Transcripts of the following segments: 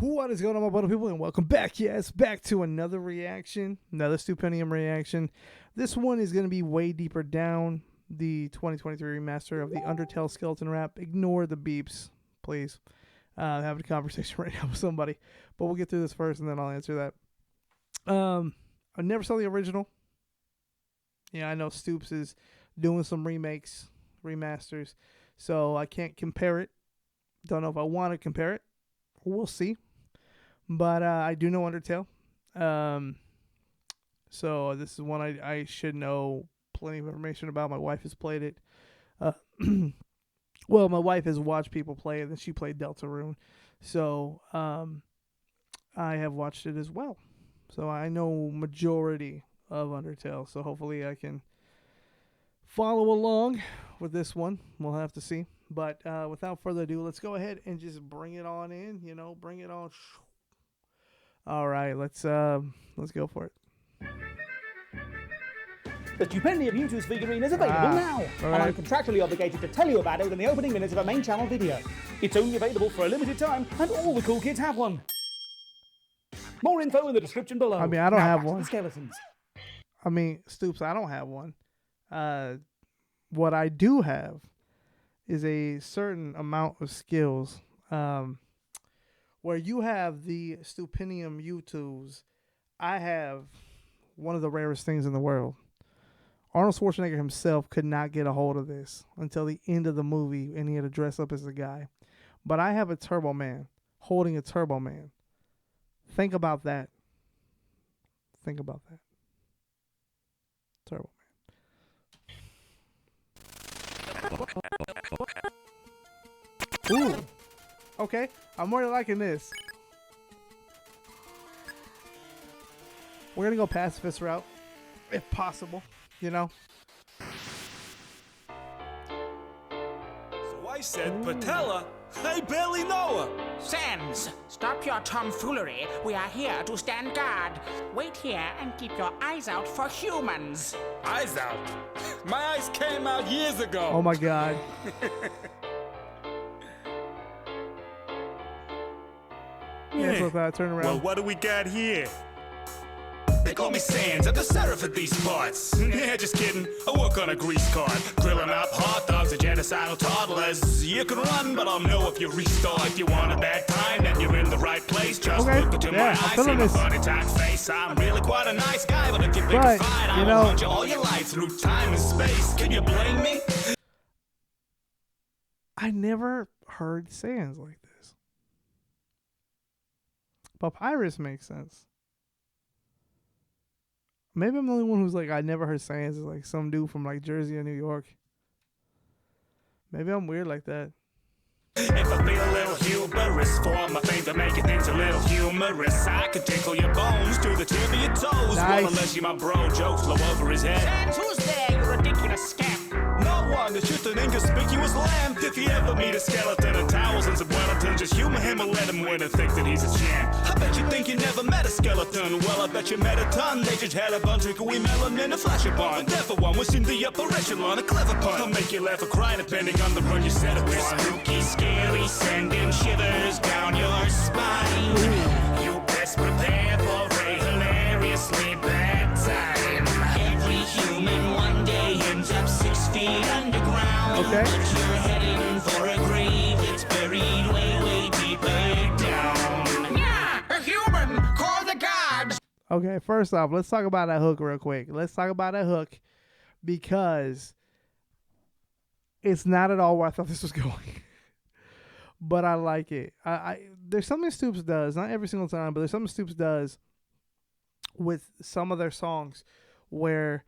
What is going on, my brother people, and welcome back. Yes, back to another reaction, another Stupendium reaction. This one is going to be way deeper down the 2023 remaster of the Undertale skeleton rap. Ignore the beeps, please. Having a conversation right now with somebody, but we'll get through this first, and then I'll answer that. I never saw the original. Yeah, I know Stoops is doing some remakes, remasters, so I can't compare it. Don't know if I want to compare it. We'll see. But I do know Undertale. So this is one I should know plenty of information about. My wife has played it. Well, my wife has watched people play it, and she played Deltarune. So I have watched it as well. So I know majority of Undertale. So hopefully I can follow along with this one. We'll have to see. But without further ado, let's go ahead and just bring it on in. You know, bring it on. All right, let's go for it. The Stupendium YouTube figurine is available now, and I'm contractually obligated to tell you about it within the opening minutes of a main channel video. It's only available for a limited time, and all the cool kids have one. More info in the description below. I mean, I don't now have back to one. the skeletons. I mean, Stoops, I don't have one. What I do have is a certain amount of skills. Where you have the Stupendium YouTubes, I have one of the rarest things in the world. Arnold Schwarzenegger himself could not get a hold of this until the end of the movie, and he had to dress up as a guy. But I have a Turbo Man holding a Turbo Man. Think about that. Think about that. Turbo Man. Ooh. Okay, I'm really liking this. We're gonna go pacifist route, if possible, you know. So I said, Patella, I barely know her. Sans, stop your tomfoolery. We are here to stand guard. Wait here and keep your eyes out for humans. Eyes out? My eyes came out years ago. Oh my god. Yeah, so if I turn around. Well, what do we got here? They call me Sans, I'm the seraph of these parts. Yeah, just kidding, I work on a grease cart. Grilling up hot dogs and genocidal toddlers. You can run, but I'll know if you restart. You want a bad time, then you're in the right place. Just look into my eyes, see my funny tight face. I'm really quite a nice guy, but if you pick a fight, I will hunt you all your life through time and space. Can you blame me? I never heard Sans like this. Papyrus makes sense. Maybe I'm the only one who's like, I never heard Sans. Is like some dude from like Jersey or New York. Maybe I'm weird like that. If I feel a little hubris for my fame to make it things a little humorous, I could tickle your bones to the tip of your toes. Nice. Well, unless you're my bro, jokes flow over his head. Sans, who's there, you ridiculous scamp? No one, it's just an inconspicuous lamp. If you ever meet a skeleton and towels and some Wellington, just humor him and let him win and think that he's a champ. I bet you think you never met a skeleton. Well, I bet you met a ton. They just had a bunch of gooey melon and a flash of bond. The devil one was in the upper echelon, a clever pun. I'll make you laugh or cry depending on the run you set it with. Spooky, scary, sending shivers down your spine. You best prepare for a hilariously bad time. Every human one day ends up 6 feet underground. Okay. But you're heading for a grave that's buried way, way deeper down. Yeah, a human! Call the gods! Okay, first off, let's talk about that hook real quick. Let's talk about that hook because it's not at all where I thought this was going. But I like it. There's something Stoops does, not every single time, but there's something Stoops does with some of their songs where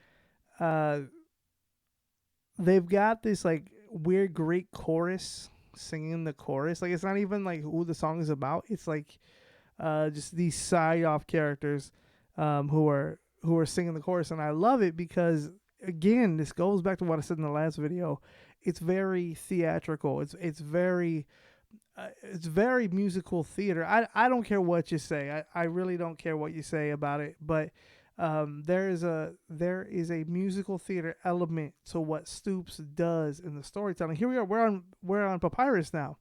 they've got this like weird Greek chorus singing the chorus. Like it's not even like who the song is about. It's like just these side off characters who are singing the chorus, and I love it because again, this goes back to what I said in the last video. It's very theatrical. It's very musical theater. I don't care what you say. I really don't care what you say about it. But there is a musical theater element to what Stoops does in the storytelling. Here we are. We're on Papyrus now.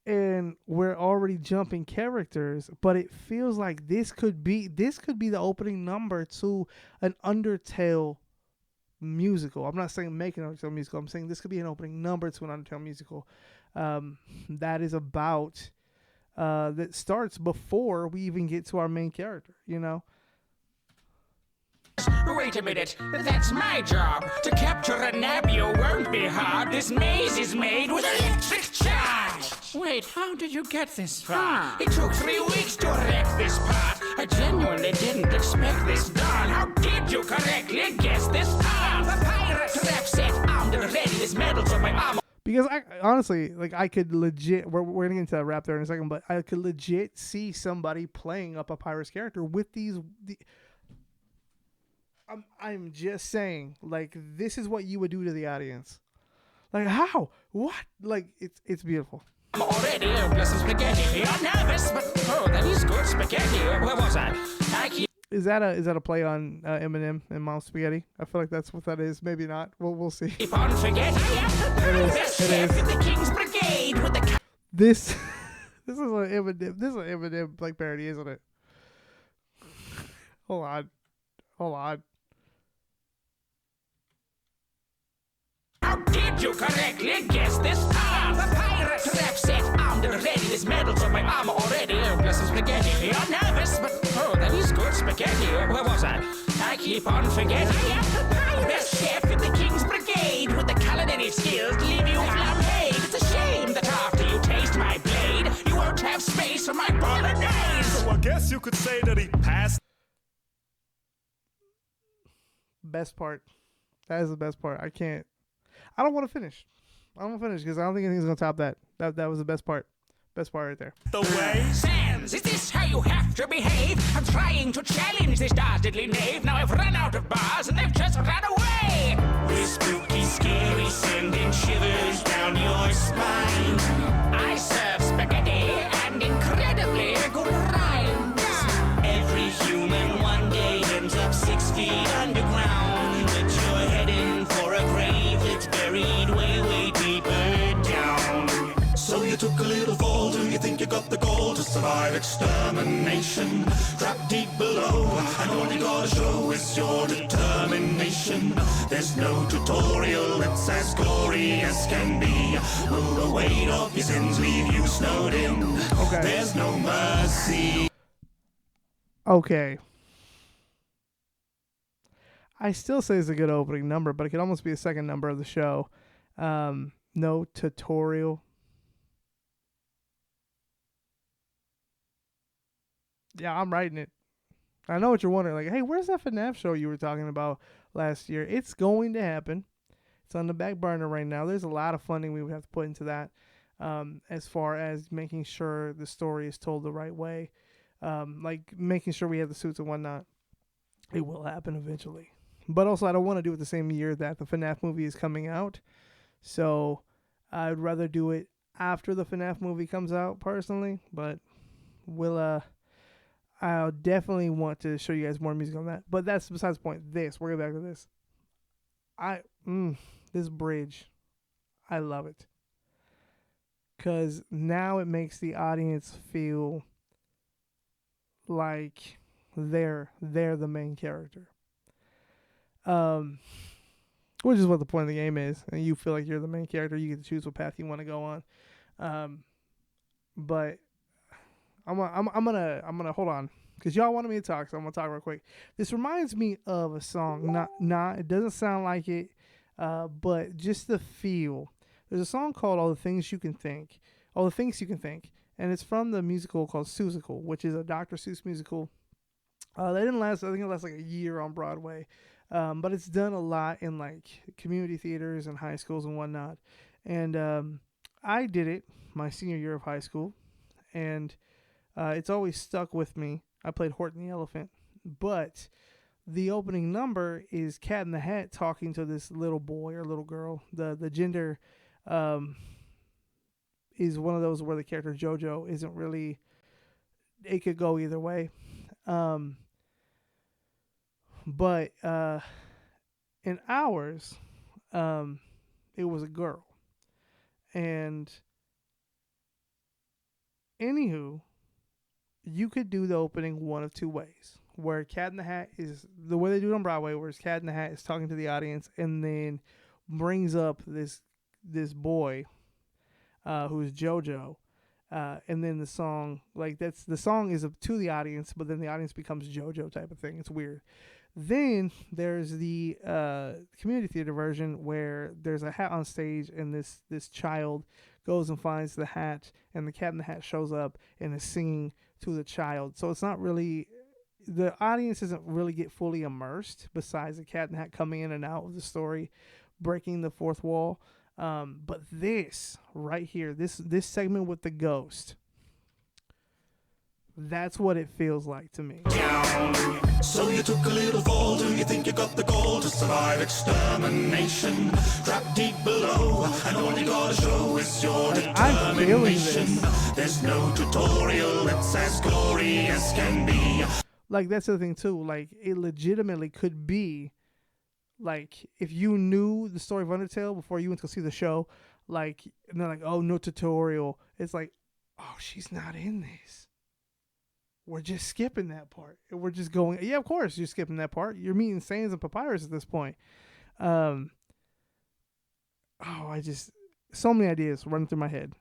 and we're already jumping characters, but it feels like this could be the opening number to an Undertale musical. I'm not saying make an Undertale musical. I'm saying this could be an opening number to an Undertale musical. That is about that starts before we even get to our main character. You know. Wait a minute, that's my job. To capture a Nabio won't be hard. This maze is made with electric charge. Wait, how did you get this far? It took 3 weeks to erect this part. I genuinely didn't expect this done. How did you correctly guess this part? The pirate trap set under readiness medals on my armor. Because I honestly, like, I could legit, we're going to get into that rap there in a second, but I could legit see somebody playing up a pirate's character with I'm just saying, like, this is what you would do to the audience. Like, how? What? Like, it's beautiful. I'm already plus some spaghetti. You're nervous, but oh, that is good spaghetti. Where was I? Is that a play on Eminem and Mom's Spaghetti? I feel like that's what that is. Maybe not. We'll see. Keep on forgetting. It is. The King's Brigade with the This is an Eminem like parody, isn't it? Hold on. How did you correctly guess this part? The pirate trap set under readiness medals on my armor already. Plus some spaghetti. You're nervous, but oh, that is good spaghetti. Where was I? I keep on forgetting. Best chef in the King's Brigade with the culinary skills to leave you flambeed. It's a shame that after you taste my blade, you won't have space for my bolognese. So I guess you could say that he passed. Best part. That is the best part. I don't want to finish. I don't want to finish because I don't think anything's going to top that. That was the best part. Best part right there. The way. Sans, is this how you have to behave? I'm trying to challenge this dastardly knave. Now I've run out of bars and they've just run away. We're spooky, scary, sending shivers down your spine. I serve spaghetti and incredibly good rhymes. Every human one day ends up 6 feet underground. But you're heading for a grave that's buried way, way deeper down. So you took a little fall. Do you think you got the goal to survive extermination? Trapped deep below, and all you gotta show is your determination. There's no tutorial, it's as gory as can be. Will the weight of your sins leave you snowed in? Okay. There's no mercy. Okay. I still say it's a good opening number, but it could almost be a second number of the show. No tutorial. Yeah, I'm writing it. I know what you're wondering. Like, hey, where's that FNAF show you were talking about last year? It's going to happen. It's on the back burner right now. There's a lot of funding we would have to put into that, as far as making sure the story is told the right way. Like making sure we have the suits and whatnot. It will happen eventually. But also, I don't want to do it the same year that the FNAF movie is coming out. So I'd rather do it after the FNAF movie comes out, personally. But I'll definitely want to show you guys more music on that. But that's besides the point. We're going back to this. This bridge, I love it. Because now it makes the audience feel like they're the main character. Which is what the point of the game is. And you feel like you're the main character. You get to choose what path you want to go on. But I'm gonna hold on, because y'all wanted me to talk, so I'm gonna talk real quick. This reminds me of a song. Not it doesn't sound like it, but just the feel. There's a song called All the Things You Can Think, and it's from the musical called Seussical, which is a Dr. Seuss musical. They didn't last. I think it lasted like a year on Broadway, but it's done a lot in like community theaters and high schools and whatnot. And I did it my senior year of high school, and it's always stuck with me. I played Horton the Elephant, but the opening number is Cat in the Hat talking to this little boy or little girl. The gender is one of those where the character JoJo isn't really. It could go either way. But in ours, it was a girl, and Anywho, you could do the opening one of two ways. Where Cat in the Hat is the way they do it on Broadway, where Cat in the Hat is talking to the audience and then brings up this boy who's JoJo, and then the song the song is to the audience, but then the audience becomes JoJo type of thing. It's weird. Then there's the community theater version where there's a hat on stage and this child goes and finds the hat and the Cat in the Hat shows up and is singing to the child. So it's not really, the audience doesn't really get fully immersed besides the Cat in the Hat coming in and out of the story, breaking the fourth wall. But this right here, this segment with the ghost, that's what it feels like to me. So you took a little fall, do you think you got the gold to survive extermination? Trapped deep below, and all you gotta show is your determination. There's no tutorial, it's as gory as can be. Like, that's the thing too, like, it legitimately could be, like, if you knew the story of Undertale before you went to see the show, like, and they're like, oh, no tutorial, it's like, oh, she's not in this. We're just skipping that part. We're just going, yeah, of course you're skipping that part. You're meeting Sans and Papyrus at this point. So many ideas running through my head.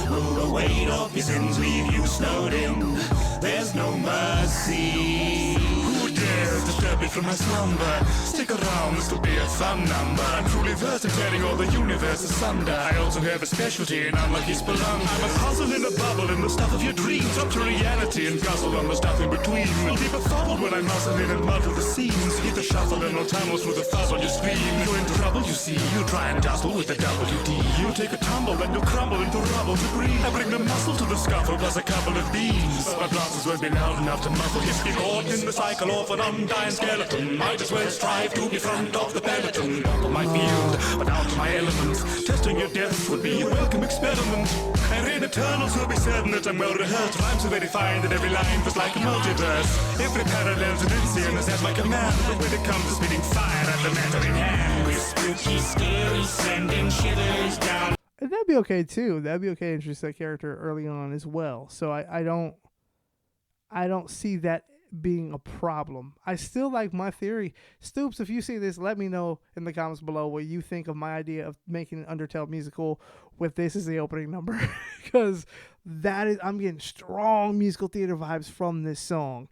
Will the weight of your sins leave you snowed in? There's no mercy. Who dares disturb me from my slumber? Stick around, this will be a fun number. I'm truly versed in tearing all the universe asunder. I also have a specialty in unlucky spelunk. I'm a puzzle in a bubble in the stuff of your dreams. Up to reality and guzzle on the stuff in between. Will be befuddled when I muscle in and muddle the scenes. Hit the shuffle and no tunnel through the fuzz on your screen. You're in trouble, you see. You try and tussle with the WD. You take a tumble and you crumble into rubble to breathe. I bring the muscle to the scuffle plus a couple of beans. But my blasters won't be loud enough to muffle. If you're caught in the cycle of an undying skeleton, might as well strive to be front of the peloton. Up on my field, but out to my elements. Testing your depth would be a welcome experiment. And in Eternals will be certain that I'm well rehearsed. Rhymes are very fine that every line was like a multiverse. Every parallel's an insane is at my command. But when it comes to spitting fire at the matter in hand, We're spooky, scary, sending shivers down. And that'd be okay too. That'd be okay to introduce that character early on as well. So I don't see that being a problem. I still like my theory. Stoops, if you see this, let me know in the comments below what you think of my idea of making an Undertale musical with this as the opening number. Because I'm getting strong musical theater vibes from this song.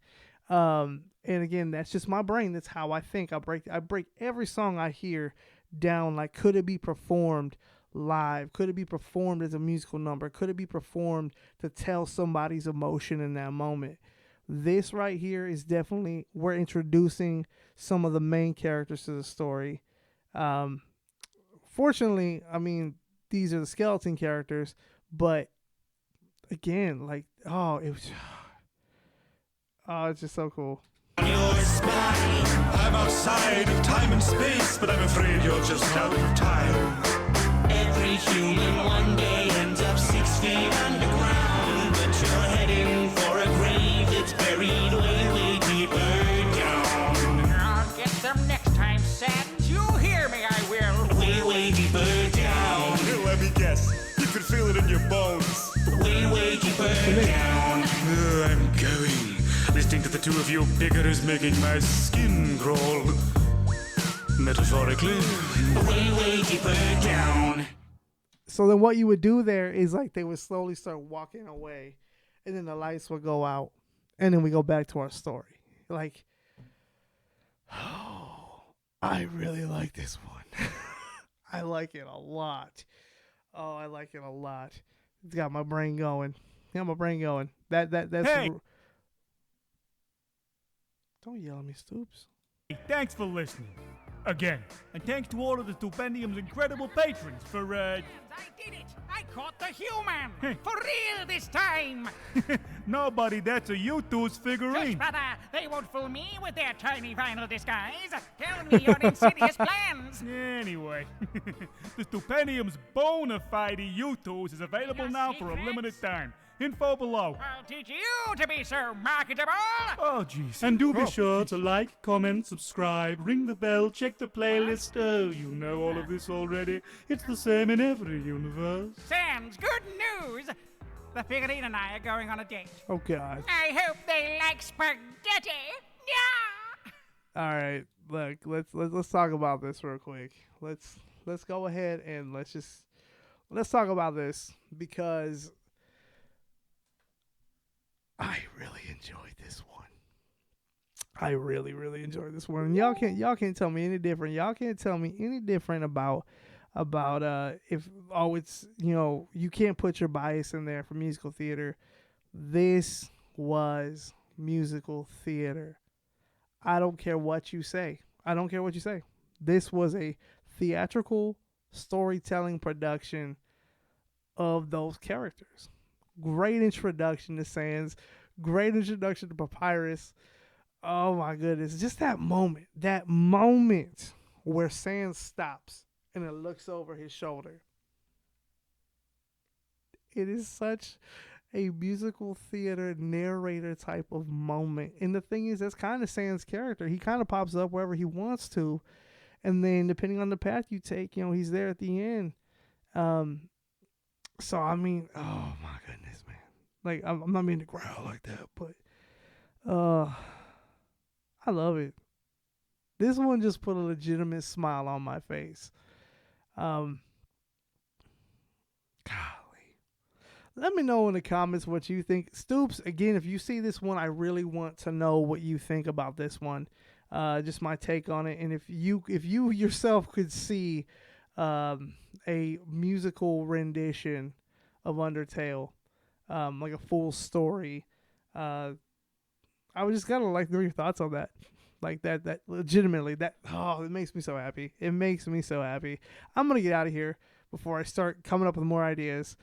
And again, that's just my brain. That's how I think. I break every song I hear down. Like, could it be performed live? Could it be performed as a musical number? Could it be performed to tell somebody's emotion in that moment? This right here is definitely, we're introducing some of the main characters to the story. Fortunately, I mean, these are the skeleton characters, but again, like, it's just so cool. I'm outside of time and space, but I'm afraid you're just out of time. Every human one day ends up 6 feet underground, but you're heading for a grave that's buried way, way deeper down. I'll get them next time, Sans. You hear me, I will. Way, way deeper down. Let me guess, you can feel it in your bones. Way, way deeper down. I'm going. Listening to the two of you bigger is making my skin crawl. Metaphorically. Way, way deeper down. So then what you would do there is, like, they would slowly start walking away, and then the lights would go out, and then we go back to our story. Like, I really like this one. I like it a lot. Oh, I like it a lot. It's got my brain going. That's Hey! Don't yell at me, Stoops. Thanks for listening. Again. And thanks to all of the Stupendium's incredible patrons for, I did it! I caught the human! For real this time! No, buddy, that's a U2's Shush, figurine. brother! They won't fool me with their tiny vinyl disguise! Tell me your insidious plans! Anyway, the Stupendium's bona fide U2s is available Your now for a secrets? limited time. Info below. I'll teach you to be so marketable! Oh, jeez. And do be sure to like, comment, subscribe, ring the bell, check the playlist. Oh, you know all of this already. It's the same in every universe. Sans, good news! news. The figurine and I are going on a date. Oh God. I hope they like spaghetti. Yeah. All right, look, let's talk about this real quick. Let's go ahead and let's talk about this because I really enjoyed this one. I really, really enjoyed this one. And y'all can't tell me any different. Y'all can't tell me any different about if it's you can't put your bias in there for musical theater. This was musical theater. I don't care what you say. This was a theatrical storytelling production of those characters. Great introduction to Sans. Great introduction to Papyrus. Oh my goodness. Just that moment where Sans stops and it looks over his shoulder. It is such a musical theater narrator type of moment. And the thing is, that's kind of Sans' character. He kind of pops up wherever he wants to. And then depending on the path you take, he's there at the end. So, I mean, oh my goodness, man. Like, I'm not meaning to growl like that, but I love it. This one just put a legitimate smile on my face. Golly. Let me know in the comments what you think. Stoops, again, if you see this one, I really want to know what you think about this one. Just my take on it. And if you yourself could see a musical rendition of Undertale, like a full story, I would just gotta know your thoughts on that. Like that legitimately, it makes me so happy. It makes me so happy. I'm gonna get out of here before I start coming up with more ideas.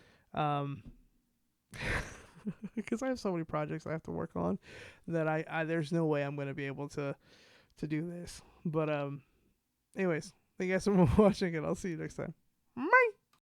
Because I have so many projects I have to work on that I there's no way I'm going to be able to do this. But anyways, thank you guys so much for watching, and I'll see you next time.